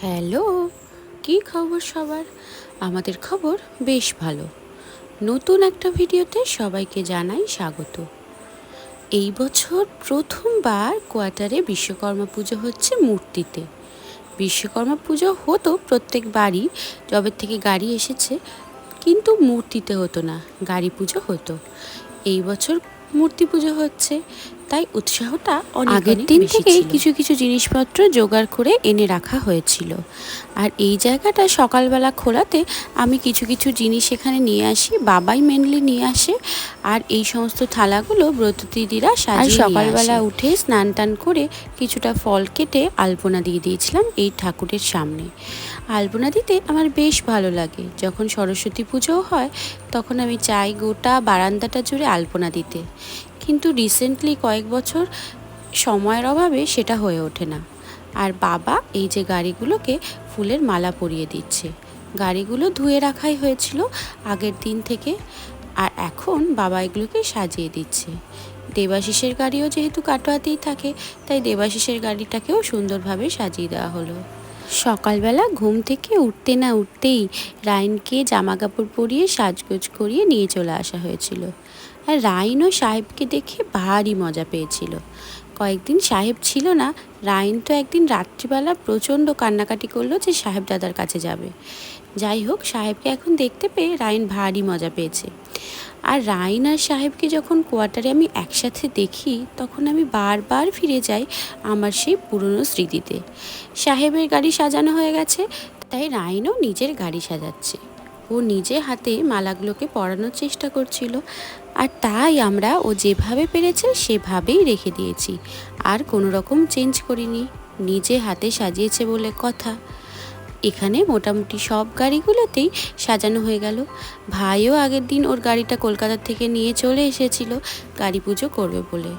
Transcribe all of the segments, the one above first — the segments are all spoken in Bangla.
হ্যালো, কি খবর সবার? আমাদের খবর বেশ ভালো। নতুন একটা ভিডিওতে সবাইকে জানাই স্বাগত। এই বছর প্রথমবার কোয়ার্টারে বিশ্বকর্মা পুজো হচ্ছে মূর্তিতে। বিশ্বকর্মা পুজো হতো প্রত্যেক বাড়ি, যবে থেকে গাড়ি এসেছে, কিন্তু মূর্তিতে হতো না, গাড়ি পুজো হতো। এই বছর মূর্তি পুজো হচ্ছে, তাই উৎসাহটা আগের দিন থেকে কিছু কিছু জিনিসপত্র জোগাড় করে এনে রাখা হয়েছিল। আর এই জায়গাটা সকালবেলা খোলাতে আমি কিছু কিছু জিনিস এখানে নিয়ে আসি, বাবাই মেনলি নিয়ে আসে। আর এই সমস্ত থালাগুলো ব্রত দিদিরা সাজিয়ে সকালবেলা উঠে স্নান টান করে কিছুটা ফল কেটে আলপনা দিয়ে দিয়েছিলাম এই ঠাকুরের সামনে। আলপনা দিতে আমার বেশ ভালো লাগে। যখন সরস্বতী পুজোও হয় তখন আমি চাই গোটা বারান্দাটা জুড়ে আলপনা দিতে, কিন্তু রিসেন্টলি কয়েক বছর সময়ের অভাবে সেটা হয়ে ওঠে না। আর বাবা এই যে গাড়িগুলোকে ফুলের মালা পরিয়ে দিচ্ছে। গাড়িগুলো ধুয়ে রাখাই হয়েছিল আগের দিন থেকে, আর এখন বাবা এগুলোকে সাজিয়ে দিচ্ছে। দেবাশিসের গাড়িও যেহেতু কাটোয়াতেই থাকে, তাই দেবাশিসের গাড়িটাকেও সুন্দরভাবে সাজিয়ে দেওয়া হলো। সকালবেলা ঘুম থেকে উঠতে না উঠতেই রাইনকে জামা কাপড় পরিয়ে সাজগোজ করিয়ে নিয়ে চলে আসা হয়েছিল। আর রাইন ও সাহেবকে দেখে ভারী মজা পেয়েছিল। কয়েকদিন সাহেব ছিল না, রাইন তো একদিন রাত্রিবেলা প্রচণ্ড কান্নাকাটি করলো যে সাহেব দাদার কাছে যাবে। যাই হোক, সাহেবকে এখন দেখতে পেয়ে রাইন ভারী মজা পেয়েছে। আর রাইন আর সাহেবকে যখন কোয়ার্টারে আমি একসাথে দেখি তখন আমি বারবার ফিরে যাই আমার সেই পুরনো স্মৃতিতে। সাহেবের গাড়ি সাজানো হয়ে গেছে, তাই রাইনও নিজের গাড়ি সাজাচ্ছে। ও নিজে হাতে মালাগুলোকে পরানোর চেষ্টা করছিল, আর তাই আমরা ও যেভাবে পেরেছে সেভাবেই রেখে দিয়েছি, আর কোনো রকম চেঞ্জ করিনি। নিজে হাতে সাজিয়েছে বলে কথা। এখানে মোটামুটি সব গাড়িগুলোতেই সাজানো হয়ে গেল। ভাইও আগের দিন ওর গাড়িটা কলকাতা থেকে নিয়ে চলে এসেছিল গাড়ি পুজো করবে বলে।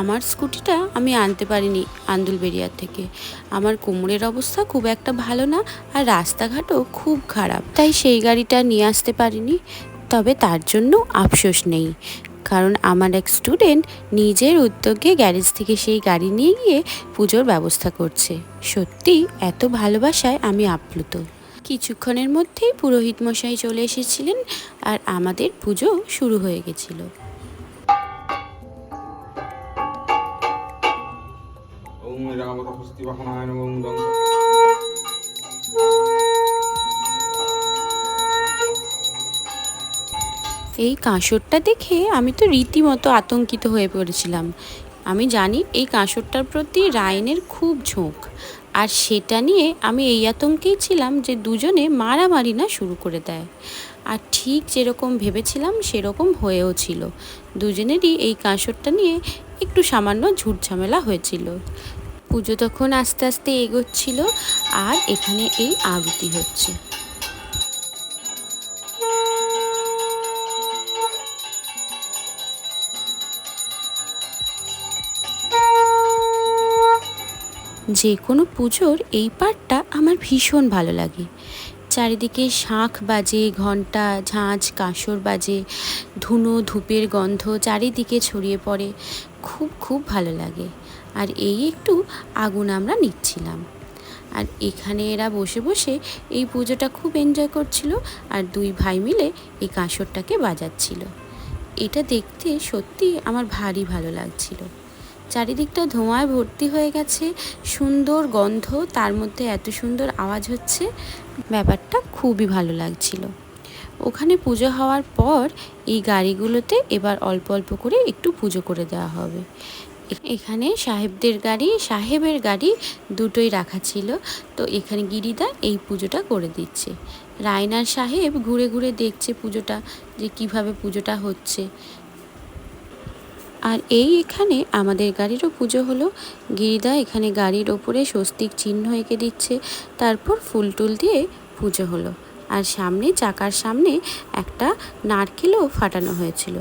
আমার স্কুটিটা আমি আনতে পারিনি আন্দুলবেরিয়ার থেকে। আমার কোমরের অবস্থা খুব একটা ভালো না, আর রাস্তাঘাটও খুব খারাপ, তাই সেই গাড়িটা নিয়ে আসতে পারিনি। তবে তার জন্য আফসোস নেই, কারণ আমার এক স্টুডেন্ট নিজের উদ্যোগে গ্যারেজ থেকে সেই গাড়ি নিয়ে গিয়ে পুজোর ব্যবস্থা করছে। সত্যি এত ভালোবাসায় আমি আপ্লুত। কিছুক্ষণের মধ্যেই পুরোহিত মশাই চলে এসেছিলেন, আর আমাদের পুজো শুরু হয়ে গেছিল। এই কাঁসরটা দেখে আমি তো রীতিমতো আতঙ্কিত হয়ে পড়েছিলাম। আমি জানি এই কাঁসরটার প্রতি রায়নের খুব ঝোঁক, আর সেটা নিয়ে আমি এই আতঙ্কেই ছিলাম যে দুজনে মারামারি না শুরু করে দেয়। আর ঠিক যেরকম ভেবেছিলাম সেরকম হয়েও ছিল। দুজনেরই এই কাঁসরটা নিয়ে একটু সামান্য ঝুটঝামেলা হয়েছিল। পুজো তখন আস্তে আস্তে এগোচ্ছিল, আর এখানে এই আরতি হচ্ছে। যে কোনো পুজোর এই পার্টটা আমার ভীষণ ভালো লাগে। চারিদিকে শাঁখ বাজে, ঘণ্টা, ঝাঁঝ, কাঁসর বাজে, ধুনো ধূপের গন্ধ চারিদিকে ছড়িয়ে পড়ে, খুব খুব ভালো লাগে। আর এই একটু আগুন আমরা নিচ্ছিলাম, আর এখানে এরা বসে বসে এই পুজোটা খুব এনজয় করছিল, আর দুই ভাই মিলে এই কাঁসরটাকে বাজাচ্ছিল। এটা দেখতে সত্যি আমার ভারী ভালো লাগছিল। চারিদিকটা ধোঁয়ায় ভর্তি হয়ে গেছে, সুন্দর গন্ধ, তার মধ্যে এত সুন্দর আওয়াজ হচ্ছে, ব্যাপারটা খুবই ভালো লাগছিল। ওখানে পুজো হওয়ার পর এই গাড়িগুলোতে এবার অল্প অল্প করে একটু পুজো করে দেওয়া হবে। এখানে সাহেবের গাড়ি দুটোই রাখা ছিল, তো এখানে গিরিদা এই পুজোটা করে দিচ্ছে। রায়নার সাহেব ঘুরে ঘুরে দেখছে পুজোটা, যে কিভাবে পুজোটা হচ্ছে। আর এখানে আমাদের গাড়িরও পুজো হলো। গিরিদা এখানে গাড়ির ওপরে স্বস্তিক চিহ্ন এঁকে দিচ্ছে, তারপর ফুল টুল দিয়ে পুজো হলো। আর সামনে চাকার সামনে একটা নারকেলও ফাটানো হয়েছিল।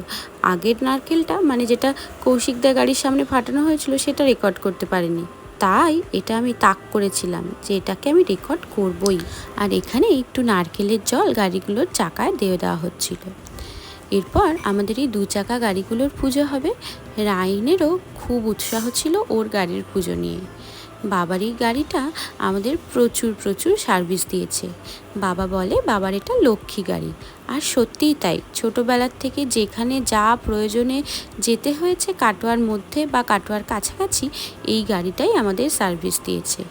আগের নারকেলটা, মানে যেটা কৌশিকদার গাড়ির সামনে ফাটানো হয়েছিল, সেটা রেকর্ড করতে পারিনি, তাই এটা আমি তাক করেছিলাম যে এটাকে আমি রেকর্ড করবই। আর এখানে একটু নারকেলের জল গাড়িগুলোর চাকায় দিয়ে দেওয়া হচ্ছিল। এরপর আমাদের এই দু চাকা গাড়িগুলোর পুজো হবে। রাইনেরও খুব উৎসাহ ছিল ওর গাড়ির পুজো নিয়ে। বাবার এই গাড়িটা আমাদের প্রচুর প্রচুর সার্ভিস দিয়েছে। বাবা বলে বাবার এটা লক্ষ্মী গাড়ি। আর সত্যিই তাই, ছোটোবেলার থেকে যেখানে যা প্রয়োজনে যেতে হয়েছে কাটোয়ার মধ্যে বা কাটোয়ার কাছাকাছি, এই গাড়িটাই আমাদের সার্ভিস দিয়েছে।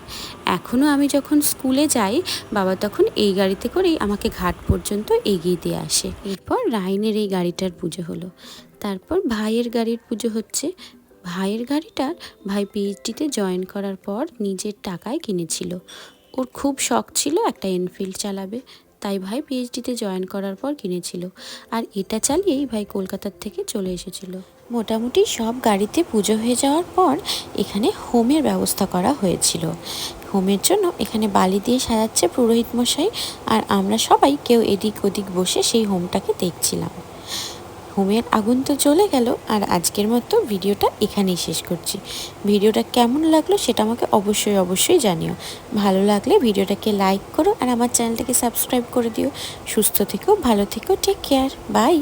এখনও আমি যখন স্কুলে যাই, বাবা তখন এই গাড়িতে করেই আমাকে ঘাট পর্যন্ত এগিয়ে দিয়ে আসে। এরপর রাইনের এই গাড়িটার পুজো হলো, তারপর ভাইয়ের গাড়ির পুজো হচ্ছে। ভাইয়ের গাড়িটার ভাই পিএইচডিতে জয়েন করার পর নিজের টাকায় কিনেছিল। ওর খুব শখ ছিল একটা এনফিল্ড চালাবে, তাই ভাই পিএইচডিতে জয়েন করার পর কিনেছিল। আর এটা চালিয়েই ভাই কলকাতার থেকে চলে এসেছিল। মোটামুটি সব গাড়িতে পুজো হয়ে যাওয়ার পর এখানে হোমের ব্যবস্থা করা হয়েছিল। হোমের জন্য এখানে বালি দিয়ে সাজাচ্ছে পুরোহিত মশাই, আর আমরা সবাই কেউ এদিক ওদিক বসে সেই হোমটাকে দেখছিলাম। হোমের আগুন তো জ্বলে গেল, আর আজকের মতো ভিডিওটা এখানেই শেষ করছি। ভিডিওটা কেমন লাগলো সেটা আমাকে অবশ্যই জানিও। ভালো লাগলে ভিডিওটাকে লাইক করো আর আমার চ্যানেলটাকে সাবস্ক্রাইব করে দিও। সুস্থ থেকো, ভালো থেকো, টেক কেয়ার, বাই।